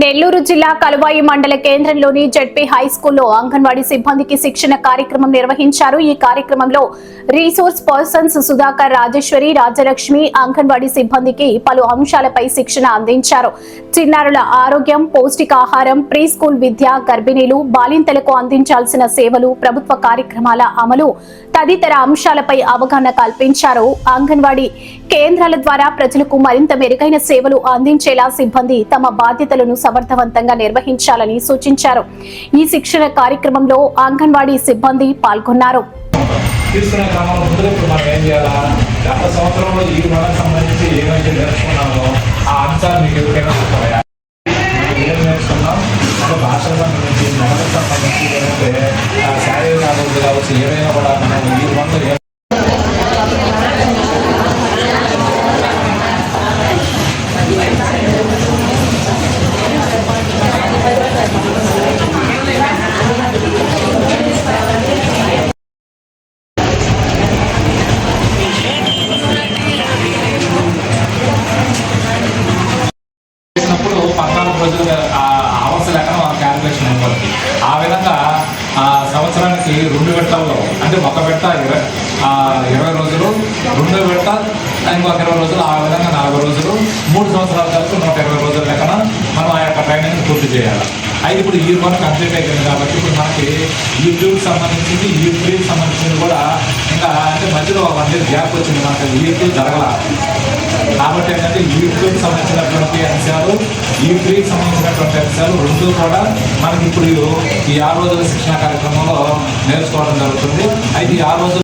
నెల్లూరు జిల్లా కలువాయి మండల కేంద్రంలోని జెడ్పీ హై స్కూల్లో అంగన్వాడీ సిబ్బందికి శిక్షణ కార్యక్రమం నిర్వహించారు. ఈ కార్యక్రమంలో రీసోర్స్ పర్సన్స్ సుధాకర్, రాజేశ్వరి, రాజలక్ష్మి అంగన్వాడీ సిబ్బందికి పలు అంశాలపై శిక్షణ అందించారు. చిన్నారుల ఆరోగ్యం, పౌష్టికాహారం, ప్రీ స్కూల్ విద్య, గర్భిణీలు, బాలింతలకు అందించాల్సిన సేవలు, ప్రభుత్వ కార్యక్రమాల అమలు తదితర అంశాలపై అవగాహన కల్పించారు. అంగన్వాడీ కేంద్రాల ద్వారా ప్రజలకు మరింత మెరుగైన సేవలు అందించేలా సిబ్బంది తమ బాధ్యతలను సమర్థవంతంగా నిర్వహించాలని సూచించారు. ఈ శిక్షణ కార్యక్రమంలో అంగన్వాడీ సిబ్బంది పాల్గొన్నారు. తీసుకునే క్రమంలో ముందుగా ఇప్పుడు మనం ఏం చేయాలా, గత సంవత్సరంలో ఈ నెలకు సంబంధించి ఏమైతే నేర్చుకున్నామో ఆ అంశాలు మీకు ఎవరికైనా చెప్తాయా? ఏం నేర్చుకున్నాం అంటే భాషల సంబంధించి, నెలకు సంబంధించి, లేదంటే శారీరక అభివృద్ధి కావచ్చు, ఏమైనా కూడా మనం ఈ మందు చేసినప్పుడు 14 రోజులు అవర్స్ లెక్కన మనం క్యాలిక్యులేషన్ అయిపోతుంది. ఆ విధంగా సంవత్సరానికి 2 విడతల్లో, అంటే ఒక విడత 20 రోజులు, 2వ విడత ఇంకొక 20 రోజులు, ఆ విధంగా 40 రోజులు, 3 సంవత్సరాల కలిపి 120 రోజుల లెక్కన మనం ఆ యొక్క ట్రైనింగ్ పూర్తి చేయాలి. అయితే ఇప్పుడు ఈ వన్ కంప్లీట్ అయిపోయింది కాబట్టి ఇప్పుడు మనకి ఈ ట్యూబ్కి సంబంధించింది, ఈ ట్రీకి సంబంధించింది కూడా ఇంకా అంటే మధ్యలో 1 ఇయర్ గ్యాప్ వచ్చింది, మనకి ఈ ట్యూబ్ జరగల. కాబట్టి ఏంటంటే ఈ ట్యూబ్కి సంబంధించినటువంటి అంశాలు, ఈ ట్రీకి సంబంధించినటువంటి అంశాలు రెండు కూడా మనకి ఇప్పుడు ఈ 6 రోజుల శిక్షణ కార్యక్రమంలో నేర్చుకోవడం జరుగుతుంది. అయితే ఈ 6 రోజులు